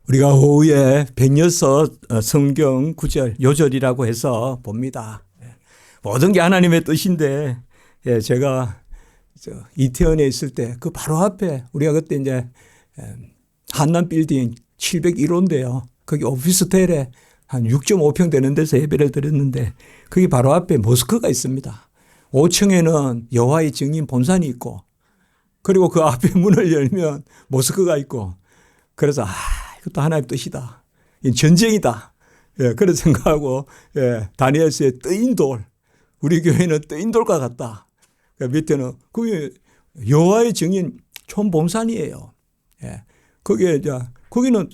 우리가 오후에 백여섯 성경 구절 요절이라고 해서 봅니다. 모든 게 하나님의 뜻인데, 제가 이태원에 있을 때 그 바로 앞에 우리가 그때 이제 한남 빌딩 701호인데요. 거기 오피스텔에 한 6.5평 되는 데서 예배를 드렸는데 거기 바로 앞에 모스크가 있습니다. 5층에는 여호와의 증인 본산이 있고, 그리고 그 앞에 문을 열면 모스크가 있고, 그래서 이것도 하나님의 뜻이다. 전쟁이다. 그런 생각하고, 다니엘서의 뜨인 돌. 우리 교회는 뜨인 돌과 같다. 밑에는 그게 여호와의 증인 촌봉산이에요. 거기에 거기는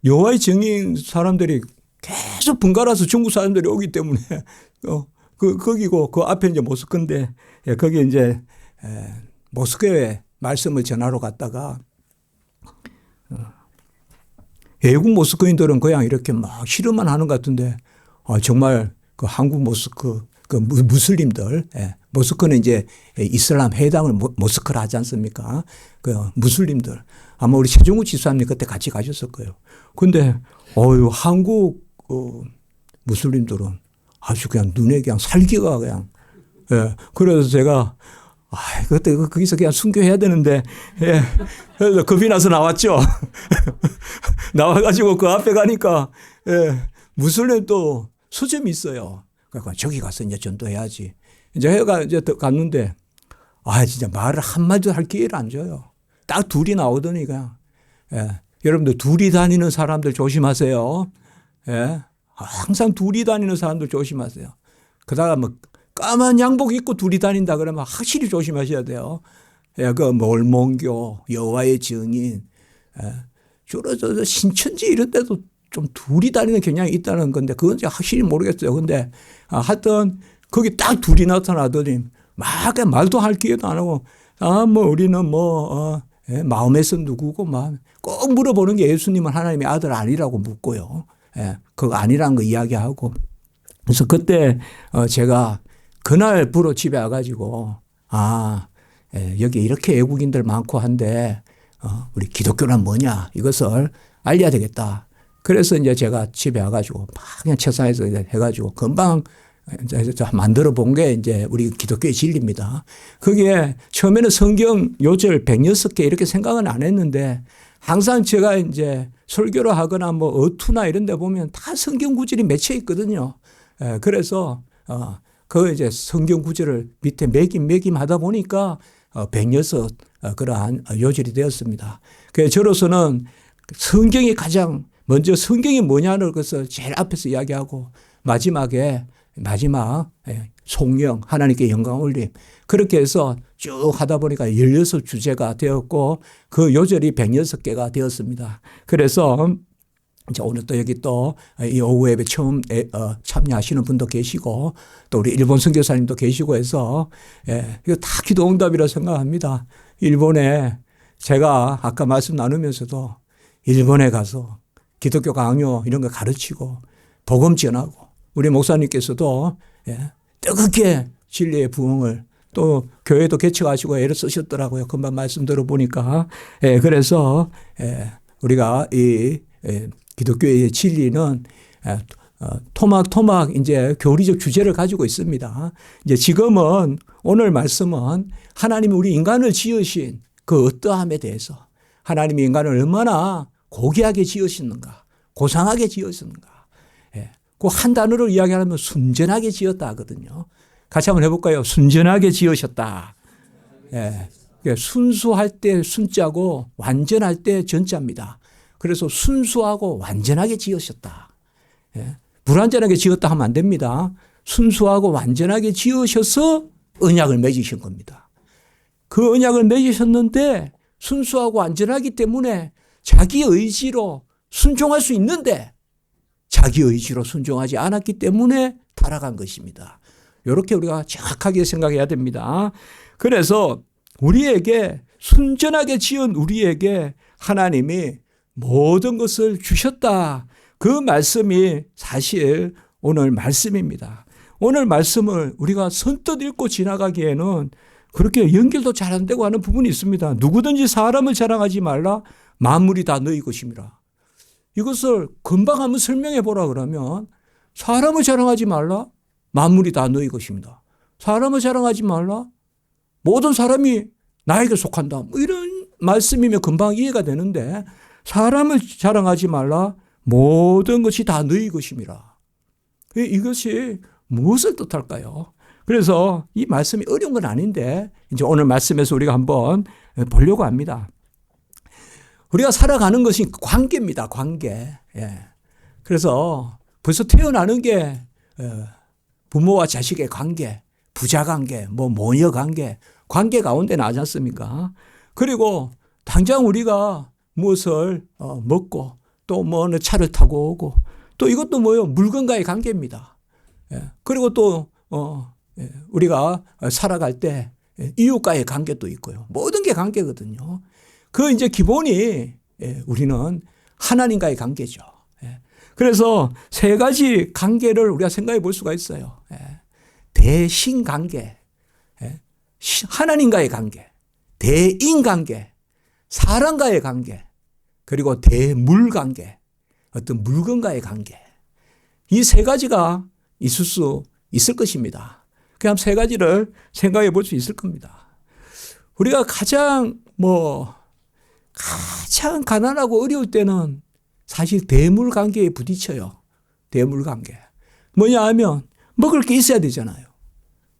여호와의 증인 사람들이 계속 번갈아서 중국 사람들이 오기 때문에 거기고 그 앞에 이제 모스크인데, 거기 이제 모스크에 말씀을 전하러 갔다가 외국 모스크인들은 그냥 이렇게 막 실험만 하는 것 같은데, 정말 그 한국 모스크, 그 무슬림들, 모스크는 이제 이슬람 회당을 모스크를 하지 않습니까? 그 무슬림들. 아마 우리 최종우 지사님 그때 같이 가셨을 거예요. 근데, 한국 무슬림들은 아주 그냥 눈에 그냥 살기가 그냥, 그래서 제가 그때 거기서 그냥 순교해야 되는데, 그래서 겁이 나서 나왔죠. 나와가지고 그 앞에 가니까, 무슬림 또 서점이 있어요. 그러니까 저기 가서 이제 전도해야지. 이제 해가 이제 갔는데, 진짜 말을 한마디도 할 기회를 안 줘요. 딱 둘이 나오더니 그냥, 여러분들 둘이 다니는 사람들 조심하세요. 항상 둘이 다니는 사람들 조심하세요. 그다가 뭐 까만 양복 입고 둘이 다닌다 그러면 확실히 조심하셔야 돼요. 그 몰몬교, 여호와의 증인, 주로 신천지 이런 데도 좀 둘이 다니는 경향이 있다는 건데 그건 제가 확실히 모르겠어요. 근데 하여튼 거기 딱 둘이 나타나더니 막 말도 할 기회도 안 하고 뭐 우리는 마음에서 누구고 막 꼭 물어보는 게 예수님은 하나님의 아들 아니라고 묻고요. 그거 아니라는 거 이야기하고. 그래서 그때 제가 그날부로 집에 와가지고 여기 이렇게 외국인들 많고 한데 우리 기독교란 뭐냐 이것을 알려야 되겠다. 그래서 이제 제가 집에 와가지고 막 그냥 책상에서 해가지고 금방 만들어 본 게 이제 우리 기독교의 진리입니다. 그게 처음에는 성경 요절 106개 이렇게 생각은 안 했는데 항상 제가 이제 설교를 하거나 뭐 어투나 이런 데 보면 다 성경 구절이 맺혀 있거든요. 그래서 그 이제 성경 구절을 밑에 매김 하다 보니까 106 그러한 요절이 되었습니다. 그래서 저로서는 성경이 가장 먼저 성경이 뭐냐는 것을 제일 앞에서 이야기하고 마지막 송영 하나님께 영광 올림 그렇게 해서 쭉 하다 보니까 16주제가 되었고 그 요절이 106개가 되었습니다. 그래서 이제 오늘 또 여기 또 이 오후 예배 처음 참여하시는 분도 계시고 또 우리 일본 선교사님도 계시고 해서 이거 다 기도 응답이라고 생각합니다. 일본에 제가 아까 말씀 나누면서도 일본에 가서 기독교 강요 이런 거 가르치고 복음 전하고 우리 목사님께서도 뜨겁게 진리의 부흥을 또 교회도 개척하시고 애를 쓰셨더라고요. 금방 말씀 들어보니까. 그래서 우리가 이 기독교의 진리는 토막 이제 교리적 주제를 가지고 있습니다. 이제 지금은 오늘 말씀은 하나님이 우리 인간을 지으신 그 어떠함에 대해서 하나님이 인간을 얼마나 고귀하게 지으셨는가, 고상하게 지으셨는가. 그 한 단어로 이야기하면 순전하게 지었다 하거든요. 같이 한번 해볼까요? 순전하게 지으셨다. 순수할 때 순자고 완전할 때 전자입니다. 그래서 순수하고 완전하게 지으셨다. 불완전하게 지었다 하면 안 됩니다. 순수하고 완전하게 지으셔서 언약을 맺으신 겁니다. 그 언약을 맺으셨는데 순수하고 완전하기 때문에 자기 의지로 순종할 수 있는데 자기 의지로 순종하지 않았기 때문에 타락한 것입니다. 이렇게 우리가 정확하게 생각해야 됩니다. 그래서 우리에게 순전하게 지은 우리에게 하나님이 모든 것을 주셨다. 그 말씀이 사실 오늘 말씀입니다. 오늘 말씀을 우리가 선뜻 읽고 지나가기에는 그렇게 연결도 잘 안 되고 하는 부분이 있습니다. 누구든지 사람을 자랑하지 말라. 만물이 다 너희 것입니다. 이것을 금방 한번 설명해 보라 그러면 사람을 자랑하지 말라. 만물이 다 너희 것입니다. 사람을 자랑하지 말라. 모든 사람이 나에게 속한다. 뭐 이런 말씀이면 금방 이해가 되는데 사람을 자랑하지 말라. 모든 것이 다 너희 것임이라. 이것이 무엇을 뜻할까요? 그래서 이 말씀이 어려운 건 아닌데 이제 오늘 말씀에서 우리가 한번 보려고 합니다. 우리가 살아가는 것이 관계입니다. 관계. 예. 그래서 벌써 태어나는 게 부모와 자식의 관계, 부자 관계, 뭐 모녀 관계, 관계 가운데 나지 않습니까? 그리고 당장 우리가 무엇을 먹고 또 뭐 어느 차를 타고 오고 또 이것도 뭐예요? 물건과의 관계입니다. 예. 그리고 또 우리가 살아갈 때 이웃과의 관계도 있고요. 모든 게 관계거든요. 그 이제 기본이 우리는 하나님과의 관계죠. 그래서 세 가지 관계를 우리가 생각해 볼 수가 있어요. 대신 관계, 하나님과의 관계, 대인 관계, 사람과의 관계, 그리고 대물 관계, 어떤 물건과의 관계. 이 세 가지가 있을 수 있을 것입니다. 그냥 세 가지를 생각해 볼 수 있을 겁니다. 우리가 가장 가난하고 어려울 때는 사실 대물 관계에 부딪혀요. 대물 관계. 뭐냐 하면 먹을 게 있어야 되잖아요.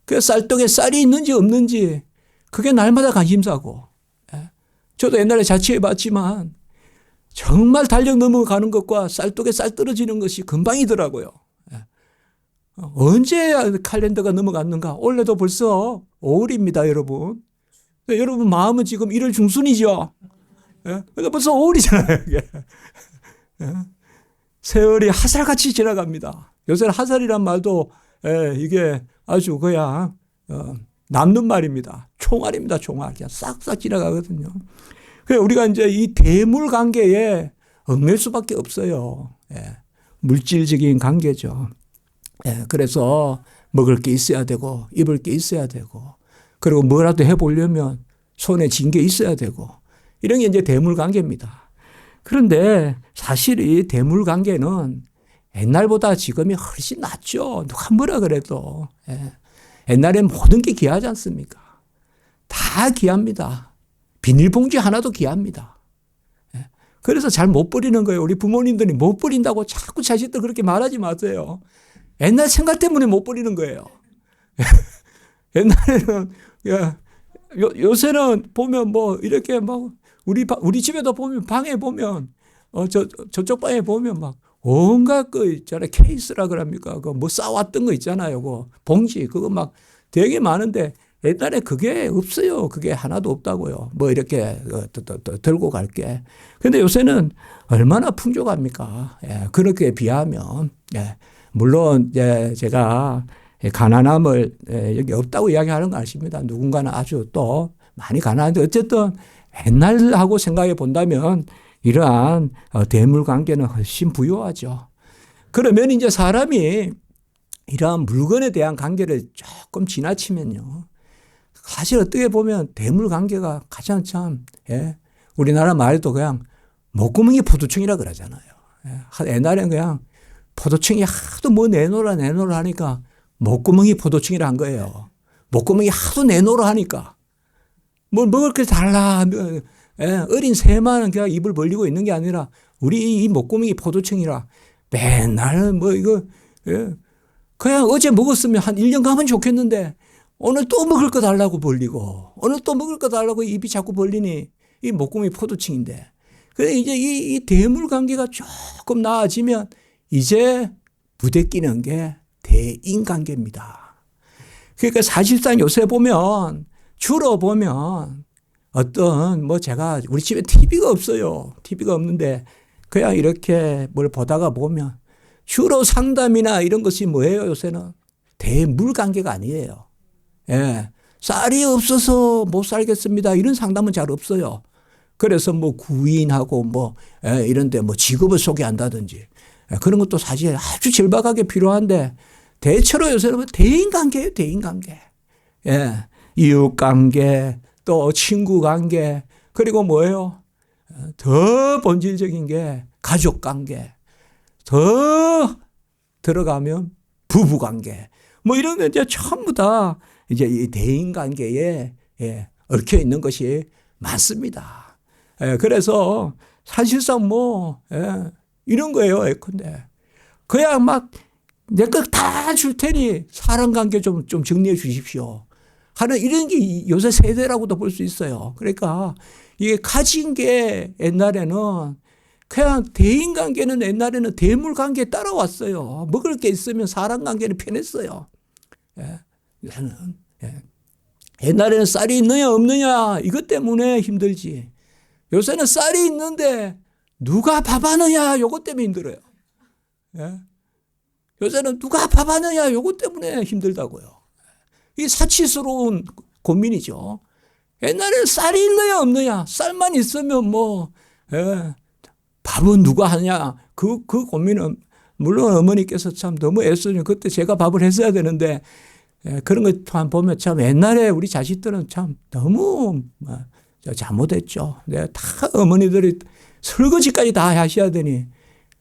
그 쌀떡에 쌀이 있는지 없는지 그게 날마다 관심사고. 저도 옛날에 자취해 봤지만 정말 달력 넘어가는 것과 쌀떡에 쌀 떨어지는 것이 금방이더라고요. 언제 칼렌더가 넘어갔는가? 올해도 벌써 5월입니다, 여러분. 여러분 마음은 지금 1월 중순이죠. 그러니까 벌써 5월이잖아요. 세월이 화살같이 지나갑니다. 요새는 화살이란 말도 이게 아주 그냥 남는 말입니다. 총알입니다. 총알. 그냥 싹싹 지나가거든요. 그래서 우리가 이제 이 대물 관계에 얽매일 수밖에 없어요. 물질적인 관계죠. 그래서 먹을 게 있어야 되고 입을 게 있어야 되고 그리고 뭐라도 해보려면 손에 쥔 게 있어야 되고 이런 게 이제 대물 관계입니다. 그런데 사실 이 대물 관계는 옛날보다 지금이 훨씬 낫죠. 누가 뭐라 그래도. 옛날엔 모든 게 귀하지 않습니까? 다 귀합니다. 비닐봉지 하나도 귀합니다. 그래서 잘 못 버리는 거예요. 우리 부모님들이 못 버린다고 자꾸 자식들 그렇게 말하지 마세요. 옛날 생각 때문에 못 버리는 거예요. 옛날에는 요새는 보면 뭐 이렇게 막 우리 집에도 보면 방에 보면 저쪽 방에 보면 막 온갖 거 있잖아요. 케이스라 그럽니까? 그 뭐 싸왔던 거 있잖아요. 그 봉지 그거 막 되게 많은데 옛날에 그게 없어요. 그게 하나도 없다고요. 뭐 이렇게 들고 갈게. 근데 요새는 얼마나 풍족합니까? 그렇게 비하면. 물론 제가 가난함을 여기 없다고 이야기하는 거 아십니다. 누군가는 아주 또 많이 가난한데 어쨌든 옛날하고 생각해 본다면 이러한 대물 관계는 훨씬 부유하죠. 그러면 이제 사람이 이러한 물건에 대한 관계를 조금 지나치면요. 사실 어떻게 보면 대물 관계가 가장 참 우리나라 말도 그냥 목구멍이 포도청이라 그러잖아요. 옛날엔 그냥 포도청이 하도 뭐 내놓으라 하니까 목구멍이 포도청이라 한 거예요. 목구멍이 하도 내놓으라 하니까 뭘 먹을 게 달라 하면 어린 새만 그냥 입을 벌리고 있는 게 아니라 우리 이 목구멍이 포도청이라 맨날 뭐 이거 그냥 어제 먹었으면 한 1년 가면 좋겠는데 오늘 또 먹을 거 달라고 벌리고 오늘 또 먹을 거 달라고 입이 자꾸 벌리니 이 목구멍이 포도청인데 그래 이제 이 대물 관계가 조금 나아지면 이제 부대끼는 게 대인 관계입니다. 그러니까 사실상 요새 보면 주로 보면 어떤 뭐 제가 우리 집에 TV가 없어요. TV가 없는데 그냥 이렇게 뭘 보다가 보면 주로 상담이나 이런 것이 뭐예요? 요새는 대물 관계가 아니에요. 쌀이 없어서 못 살겠습니다. 이런 상담은 잘 없어요. 그래서 뭐 구인하고 뭐 이런데 뭐 직업을 소개한다든지 그런 것도 사실 아주 절박하게 필요한데 대체로 요새는 대인 관계예요. 대인 관계. 이웃 관계 또 친구 관계 그리고 뭐예요? 더 본질적인 게 가족 관계, 더 들어가면 부부 관계, 뭐 이런 게 이제 전부 다 이제 이 대인 관계에 얽혀 있는 것이 많습니다. 그래서 사실상 뭐 이런 거예요. 예컨대 그냥 막 내 것 다 줄 테니 사람 관계 좀 정리해 주십시오 하는 이런 게 요새 세대라고도 볼 수 있어요. 그러니까 이게 가진 게 옛날에는 그냥 대인 관계는 옛날에는 대물 관계에 따라왔어요. 먹을 게 있으면 사람 관계는 편했어요. 옛날에는 쌀이 있느냐 없느냐 이것 때문에 힘들지. 요새는 쌀이 있는데 누가 밥 하느냐 요것 때문에 힘들어요. 요새는 누가 밥 하느냐 요것 때문에 힘들다고요. 이 사치스러운 고민이죠. 옛날에는 쌀이 있느냐 없느냐, 쌀만 있으면 뭐 밥은 누가 하냐 그 고민은 물론 어머니께서 참 너무 애쓰면 그때 제가 밥을 했어야 되는데 그런 것 보면 참 옛날에 우리 자식들은 참 너무 잘못했죠. 내가 다 어머니들이 설거지까지 다 하셔야 되니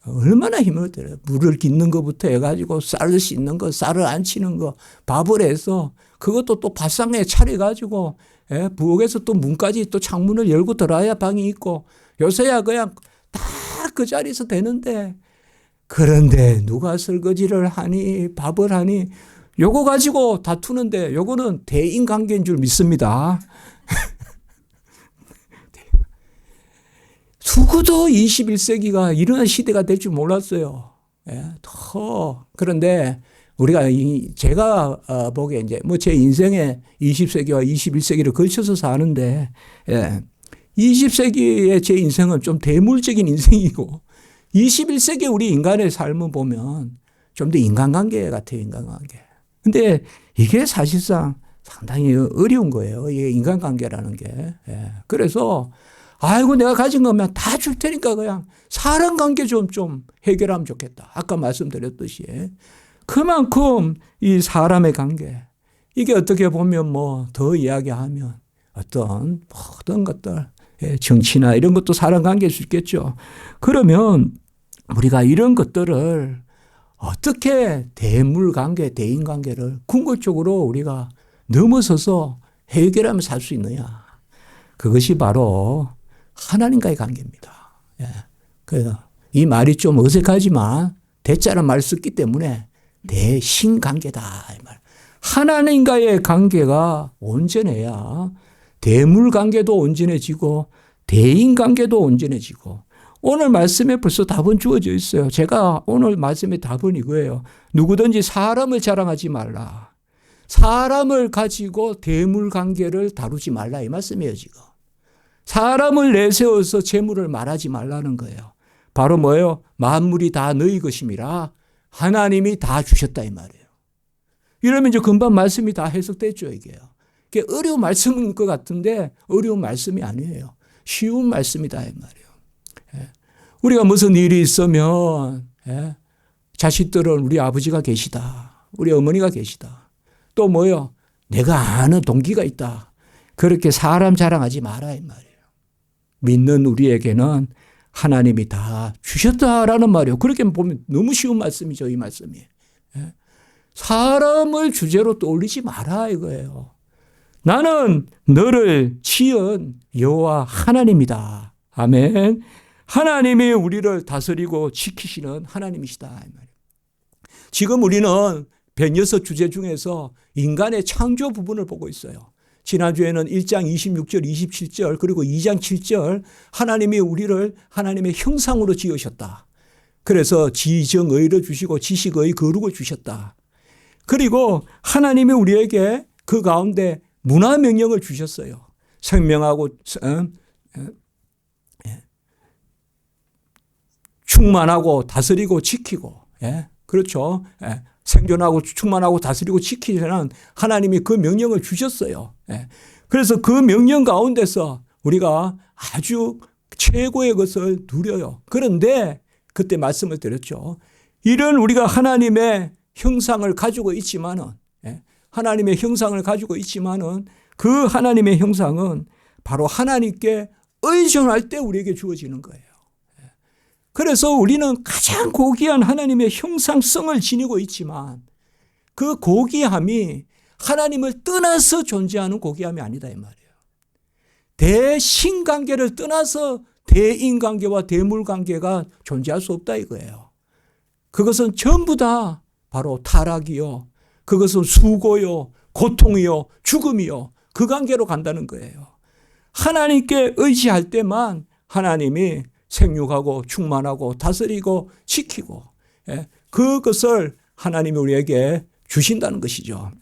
얼마나 힘을 들어요. 물을 깃는 것부터 해가지고 쌀을 씻는 거, 쌀을 안 치는 거, 밥을 해서 그것도 또 밥상에 차려가지고 부엌에서 또 문까지 또 창문을 열고 들어야 방이 있고 요새야 그냥 다 그 자리에서 되는데 그런데 누가 설거지를 하니 밥을 하니 요거 가지고 다투는데 요거는 대인관계인 줄 믿습니다. 누구도 21세기가 이런 시대가 될 줄 몰랐어요. 그런데 우리가 제가 보기에 이제 뭐 제 인생에 20세기와 21세기를 걸쳐서 사는데 20세기의 제 인생은 좀 대물적인 인생이고 21세기 우리 인간의 삶을 보면 좀 더 인간관계 같아요. 인간관계. 근데 이게 사실상 상당히 어려운 거예요. 이게 인간관계라는 게. 그래서 아이고 내가 가진 거면 다 줄 테니까 그냥 사람 관계 좀 해결하면 좋겠다. 아까 말씀드렸듯이. 그만큼 이 사람의 관계 이게 어떻게 보면 뭐 더 이야기하면 어떤 모든 것들 정치나 이런 것도 사람 관계일 수 있겠죠. 그러면 우리가 이런 것들을 어떻게 대물 관계, 대인 관계를 궁극적으로 우리가 넘어서서 해결하며 살 수 있느냐. 그것이 바로 하나님과의 관계입니다. 이 말이 좀 어색하지만 대자란 말을 썼기 때문에 대신관계다. 이 말. 하나님과의 관계가 온전해야 대물관계도 온전해지고 대인관계도 온전해지고 오늘 말씀에 벌써 답은 주어져 있어요. 제가 오늘 말씀의 답은 이거예요. 누구든지 사람을 자랑하지 말라. 사람을 가지고 대물관계를 다루지 말라 이 말씀이에요. 지금. 사람을 내세워서 재물을 말하지 말라는 거예요. 바로 뭐예요? 만물이 다 너희 것임이라 하나님이 다 주셨다 이 말이에요. 이러면 이제 금방 말씀이 다 해석됐죠 이게요. 이게 어려운 말씀인 것 같은데 어려운 말씀이 아니에요. 쉬운 말씀이다 이 말이에요. 우리가 무슨 일이 있으면 자식들은 우리 아버지가 계시다. 우리 어머니가 계시다. 또 뭐요? 내가 아는 동기가 있다. 그렇게 사람 자랑하지 마라 이 말이에요. 믿는 우리에게는 하나님이 다 주셨다라는 말이에요. 그렇게 보면 너무 쉬운 말씀이죠 이 말씀이. 사람을 주제로 떠올리지 마라 이거예요. 나는 너를 지은 여호와 하나님이다. 아멘. 하나님이 우리를 다스리고 지키시는 하나님이시다. 이 말이에요. 지금 우리는 106 중에서 인간의 창조 부분을 보고 있어요. 지난주에는 1장 26절, 27절 그리고 2장 7절 하나님이 우리를 하나님의 형상으로 지으셨다. 그래서 지정의를 주시고 지식의 거룩을 주셨다. 그리고 하나님이 우리에게 그 가운데 문화명령을 주셨어요. 생명하고 충만하고 다스리고 지키고 그렇죠. 생존하고 충만하고 다스리고 지키려는 하나님이 그 명령을 주셨어요. 그래서 그 명령 가운데서 우리가 아주 최고의 것을 누려요. 그런데 그때 말씀을 드렸죠. 이런 우리가 하나님의 형상을 가지고 있지만은 하나님의 형상을 가지고 있지만은 그 하나님의 형상은 바로 하나님께 의존할 때 우리에게 주어지는 거예요. 그래서 우리는 가장 고귀한 하나님의 형상성을 지니고 있지만 그 고귀함이 하나님을 떠나서 존재하는 고귀함이 아니다 이 말이에요. 대신관계를 떠나서 대인관계와 대물관계가 존재할 수 없다 이거예요. 그것은 전부 다 바로 타락이요. 그것은 수고요. 고통이요. 죽음이요. 그 관계로 간다는 거예요. 하나님께 의지할 때만 하나님이 생육하고 충만하고 다스리고 지키고 그것을 하나님이 우리에게 주신다는 것이죠.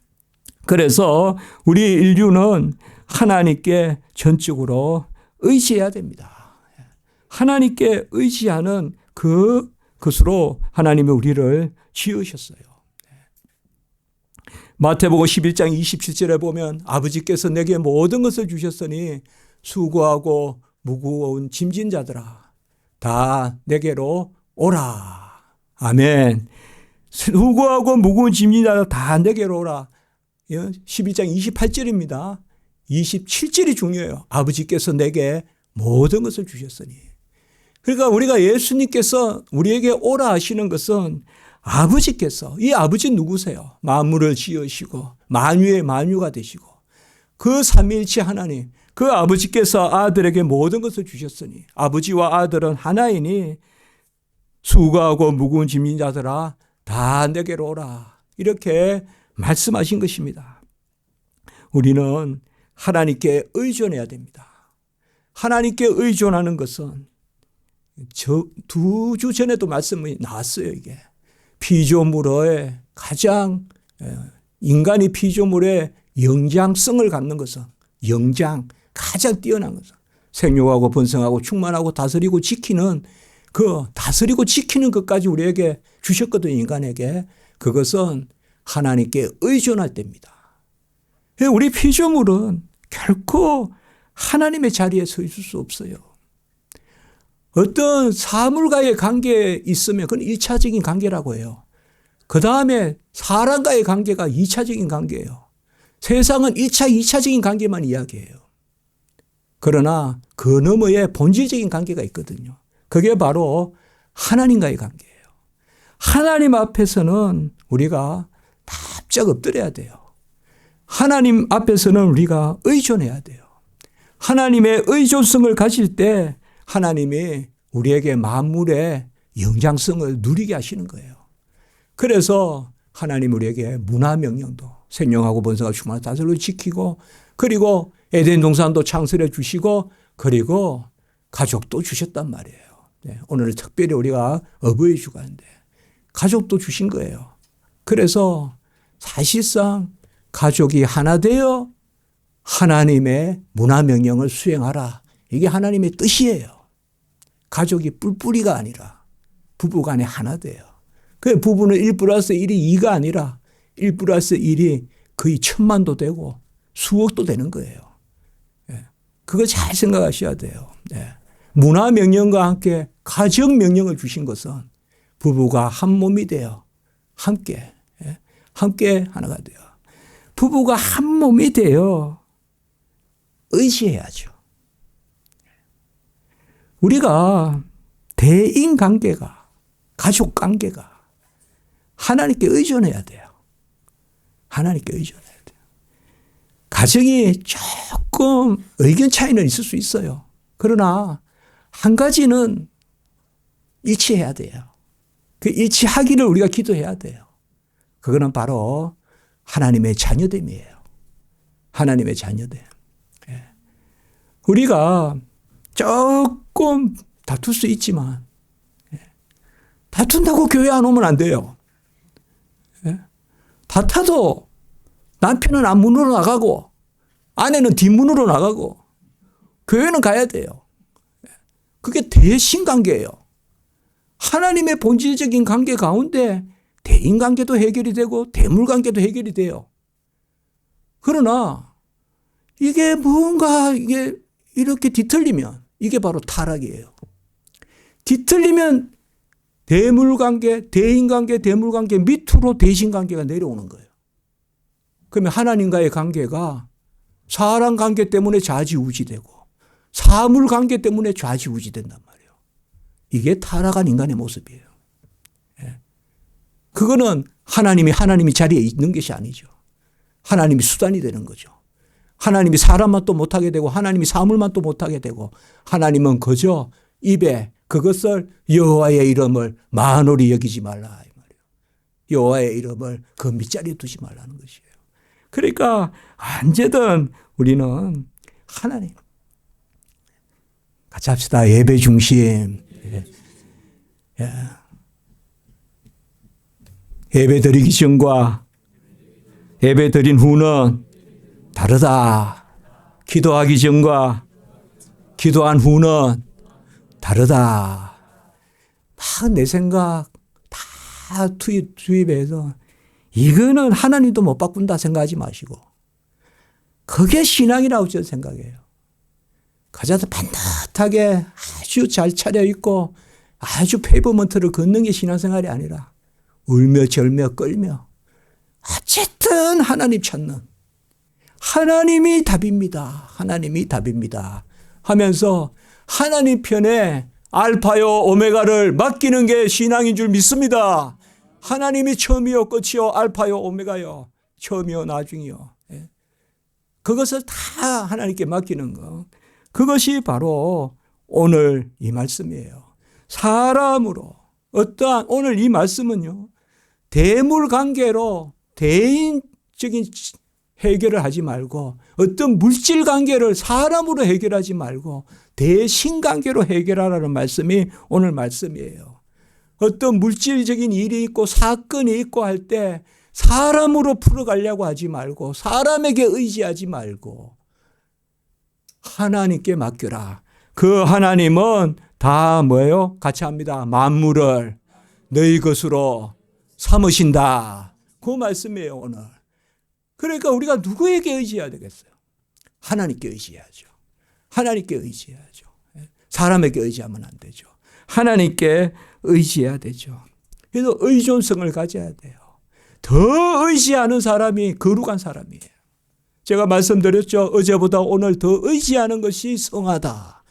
그래서 우리 인류는 하나님께 전적으로 의지해야 됩니다. 하나님께 의지하는 그것으로 하나님이 우리를 지으셨어요. 마태복음 11장 27절에 보면 아버지께서 내게 모든 것을 주셨으니 수고하고 무거운 짐진 자들아 다 내게로 오라. 아멘. 수고하고 무거운 짐진 자들아 다 내게로 오라. 11장 28절입니다. 27절이 중요해요. 아버지께서 내게 모든 것을 주셨으니. 그러니까 우리가 예수님께서 우리에게 오라 하시는 것은 아버지께서, 이 아버지 누구세요? 만물을 지으시고 만유의 만유가 되시고 그 삼위일체 하나님, 그 아버지께서 아들에게 모든 것을 주셨으니 아버지와 아들은 하나이니 수고하고 무거운 짐진 자들아 다 내게로 오라. 이렇게 말씀하신 것입니다. 우리는 하나님께 의존해야 됩니다. 하나님께 의존하는 것은 두 주 전에도 말씀이 나왔어요. 이게 피조물의 가장 인간이 피조물의 영장성을 갖는 것은 가장 뛰어난 것은 생육하고 번성하고 충만하고 다스리고 지키는 그 다스리고 지키는 것까지 우리에게 주셨거든요. 인간에게. 그것은 하나님께 의존할 때입니다. 우리 피조물은 결코 하나님의 자리에 서 있을 수 없어요. 어떤 사물과의 관계에 있으면 그건 1차적인 관계라고 해요. 그 다음에 사람과의 관계가 2차적인 관계예요. 세상은 1차, 2차적인 관계만 이야기해요. 그러나 그 너머에 본질적인 관계가 있거든요. 그게 바로 하나님과의 관계예요. 하나님 앞에서는 우리가 납작 엎드려야 돼요. 하나님 앞에서는 우리가 의존해야 돼요. 하나님의 의존성을 가질 때 하나님이 우리에게 만물의 영장성을 누리게 하시는 거예요. 그래서 하나님 우리에게 문화명령도 생명하고 번성하고 충만하고 다스리고 지키고 그리고 에덴 동산도 창설해 주시고 그리고 가족도 주셨단 말이에요. 네, 오늘 특별히 우리가 어버이 주간인데 가족도 주신 거예요. 그래서 사실상 가족이 하나 되어 하나님의 문화명령을 수행하라. 이게 하나님의 뜻이에요. 가족이 뿔뿔이가 아니라 부부간에 하나 돼요. 그 부부는 1+1이 2가 아니라 1+1이 거의 1000만도 되고 수억도 되는 거예요. 그거 잘 생각하셔야 돼요. 문화명령과 함께 가정명령을 주신 것은 부부가 한 몸이 되어 함께 하나가 돼요. 부부가 한 몸이 되어 의지해야죠. 우리가 대인관계가 가족관계가 하나님께 의존해야 돼요. 하나님께 의존해야 돼요. 가정이 조금 의견 차이는 있을 수 있어요. 그러나 한 가지는 일치해야 돼요. 그 일치하기를 우리가 기도해야 돼요. 그거는 바로 하나님의 자녀됨이에요. 하나님의 자녀됨. 우리가 조금 다툴 수 있지만 다툰다고 교회 안 오면 안 돼요. 다퉈도 남편은 앞문으로 나가고 아내는 뒷문으로 나가고 교회는 가야 돼요. 그게 대신관계예요. 하나님의 본질적인 관계 가운데 대인관계도 해결이 되고 대물관계도 해결이 돼요. 그러나 이게 뭔가 이게 이렇게 뒤틀리면 이게 바로 타락이에요. 뒤틀리면 대물관계, 대인관계, 대물관계 밑으로 대신관계가 내려오는 거예요. 그러면 하나님과의 관계가 사람 관계 때문에 좌지우지되고 사물 관계 때문에 좌지우지 된단 말이에요. 이게 타락한 인간의 모습이에요. 그거는 하나님이 자리에 있는 것이 아니죠. 하나님이 수단이 되는 거죠. 하나님이 사람만 또 못하게 되고 하나님이 사물만 또 못하게 되고 하나님은 그저 입에 그것을 여호와의 이름을 만홀히 여기지 말라 이 말이에요. 여호와의 이름을 그 밑자리에 두지 말라는 것이에요. 그러니까 언제든 우리는 하나님 같이 합시다. 예배 중심. 예배 드리기 전과 예배 드린 후는 다르다. 기도하기 전과 기도한 후는 다르다. 막 내 생각 다 투입해서 이거는 하나님도 못 바꾼다 생각하지 마시고 그게 신앙이라고 저는 생각해요. 가자도 반듯하게 아주 잘 차려입고 아주 페이버먼트를 걷는 게 신앙생활이 아니라 울며 절며 끌며 어쨌든 하나님 찾는 하나님이 답입니다. 하나님이 답입니다. 하면서 하나님 편에 알파요 오메가를 맡기는 게 신앙인 줄 믿습니다. 하나님이 처음이요 끝이요 알파요 오메가요 처음이요 나중이요. 그것을 다 하나님께 맡기는 것. 그것이 바로 오늘 이 말씀이에요. 사람으로 어떠한 오늘 이 말씀은요. 대물 관계로 대인적인 해결을 하지 말고 어떤 물질 관계를 사람으로 해결하지 말고 대신 관계로 해결하라는 말씀이 오늘 말씀이에요. 어떤 물질적인 일이 있고 사건이 있고 할 때 사람으로 풀어가려고 하지 말고 사람에게 의지하지 말고 하나님께 맡겨라. 그 하나님은 다 뭐예요? 같이 합니다. 만물을 너희 것으로 삼으신다. 그 말씀이에요 오늘. 그러니까 우리가 누구에게 의지해야 되겠어요? 하나님께 의지해야죠. 하나님께 의지해야죠. 사람에게 의지하면 안 되죠. 하나님께 의지해야 되죠. 그래서 의존성을 가져야 돼요. 더 의지하는 사람이 거룩한 사람이에요. 제가 말씀드렸죠. 어제보다 오늘 더 의지하는 것이 성하다.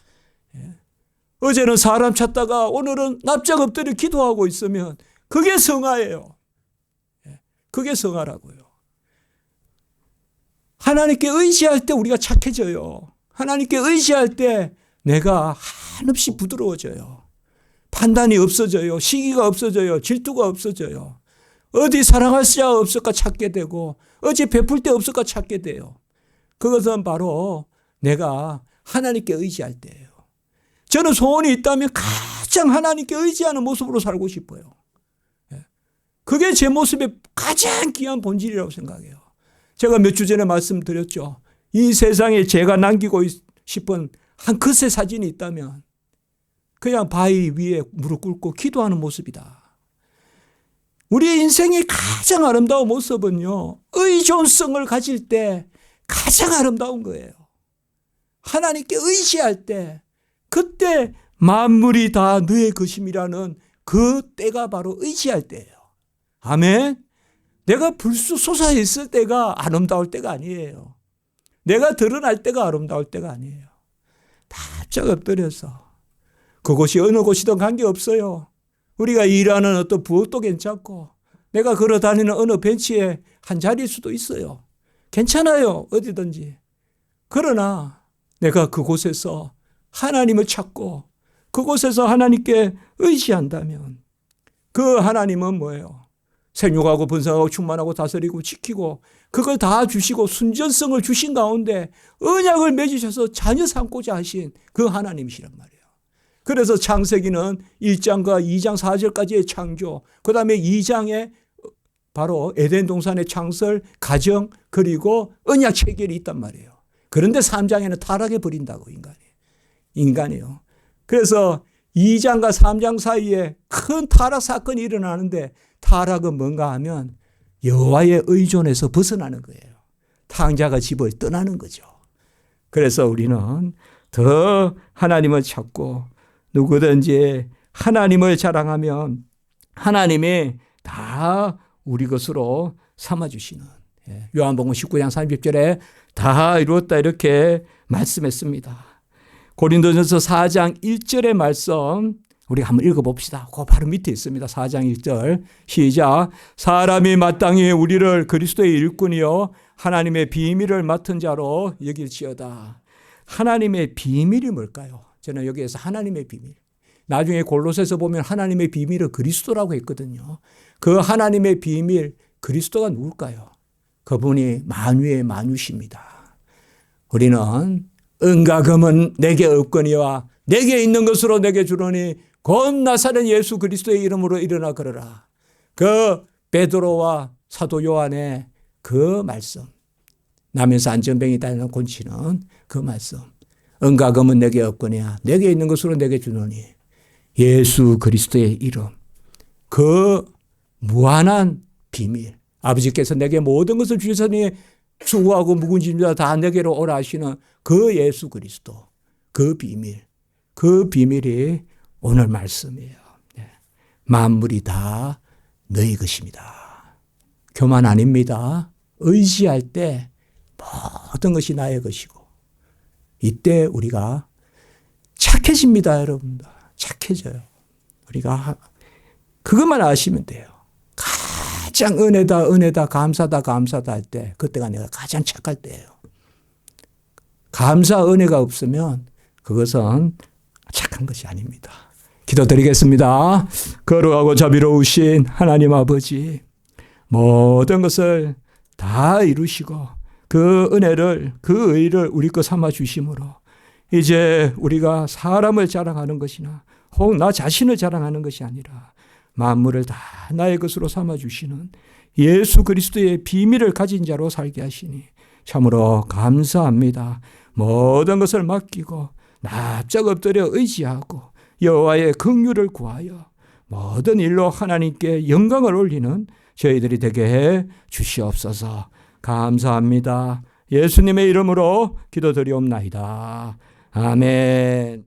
어제는 사람 찾다가 오늘은 납작 엎드려 기도하고 있으면 그게 성화예요. 그게 성화라고요. 하나님께 의지할 때 우리가 착해져요. 하나님께 의지할 때 내가 한없이 부드러워져요. 판단이 없어져요. 시기가 없어져요. 질투가 없어져요. 어디 사랑할 자 없을까 찾게 되고 어디 베풀 데 없을까 찾게 돼요. 그것은 바로 내가 하나님께 의지할 때예요. 저는 소원이 있다면 가장 하나님께 의지하는 모습으로 살고 싶어요. 그게 제 모습의 가장 귀한 본질이라고 생각해요. 제가 몇 주 전에 말씀드렸죠. 이 세상에 제가 남기고 싶은 한 컷의 사진이 있다면 그냥 바위 위에 무릎 꿇고 기도하는 모습이다. 우리 인생의 가장 아름다운 모습은요. 의존성을 가질 때 가장 아름다운 거예요. 하나님께 의지할 때 그때 만물이 다 너의 것임이라는 그 때가 바로 의지할 때예요. 아멘. 내가 불쑥 솟아있을 때가 아름다울 때가 아니에요. 내가 드러날 때가 아름다울 때가 아니에요. 바짝 엎드려서 그곳이 어느 곳이든 관계없어요. 우리가 일하는 어떤 부엌도 괜찮고 내가 걸어다니는 어느 벤치에 한 자리일 수도 있어요. 괜찮아요. 어디든지. 그러나 내가 그곳에서 하나님을 찾고 그곳에서 하나님께 의지한다면 그 하나님은 뭐예요? 생육하고 번성하고 충만하고 다스리고 지키고 그걸 다 주시고 순전성을 주신 가운데 언약을 맺으셔서 자녀 삼고자 하신 그 하나님이시란 말이에요. 그래서 창세기는 1장과 2장 4절까지의 창조, 그 다음에 2장에 바로 에덴 동산의 창설, 가정, 그리고 언약 체결이 있단 말이에요. 그런데 3장에는 타락해 버린다고 인간이요. 그래서 2장과 3장 사이에 큰 타락 사건이 일어나는데 타락은 뭔가 하면 여호와의 의존에서 벗어나는 거예요. 탕자가 집을 떠나는 거죠. 그래서 우리는 더 하나님을 찾고 누구든지 하나님을 자랑하면 하나님이 다 우리 것으로 삼아주시는 요한복음 19장 30절에 다 이루었다 이렇게 말씀했습니다. 고린도전서 4장 1절의 말씀 우리 한번 읽어봅시다. 그 바로 밑에 있습니다. 4장 1절 시작. 사람이 마땅히 우리를 그리스도의 일꾼이요 하나님의 비밀을 맡은 자로 여길지어다. 하나님의 비밀이 뭘까요? 저는 여기에서 하나님의 비밀. 나중에 골로새서 보면 하나님의 비밀을 그리스도라고 했거든요. 그 하나님의 비밀 그리스도가 누굴까요? 그분이 만유의 만유십니다. 우리는 은과 금은 내게 없거니와 내게 있는 것으로 내게 주노니 곧 나사렛 예수 그리스도의 이름으로 일어나 걸어라. 그 베드로와 사도 요한의 그 말씀, 남에서 안전병이 다니는 곤치는 그 말씀, 은과 금은 내게 없거니와 내게 있는 것으로 내게 주노니 예수 그리스도의 이름, 그 무한한 비밀, 아버지께서 내게 모든 것을 주셨으니 수고하고 묵은 짐자 다 내게로 오라 하시는 그 예수 그리스도, 그 비밀, 그 비밀이 오늘 말씀이에요. 만물이 다 너희 것입니다. 교만 아닙니다. 의지할 때 모든 것이 나의 것이고 이때 우리가 착해집니다. 여러분들. 착해져요. 우리가 그것만 아시면 돼요. 가장 은혜다 감사다 할 때 그때가 내가 가장 착할 때예요. 감사 은혜가 없으면 그것은 착한 것이 아닙니다. 기도드리겠습니다. 거룩하고 자비로우신 하나님 아버지, 모든 것을 다 이루시고 그 은혜를, 그 의를 우리 것 삼아 주심으로 이제 우리가 사람을 자랑하는 것이나 혹 나 자신을 자랑하는 것이 아니라 만물을 다 나의 것으로 삼아 주시는 예수 그리스도의 비밀을 가진 자로 살게 하시니 참으로 감사합니다. 모든 것을 맡기고 납작 엎드려 의지하고 여호와의 긍휼을 구하여 모든 일로 하나님께 영광을 올리는 저희들이 되게 해 주시옵소서. 감사합니다. 예수님의 이름으로 기도드리옵나이다. 아멘.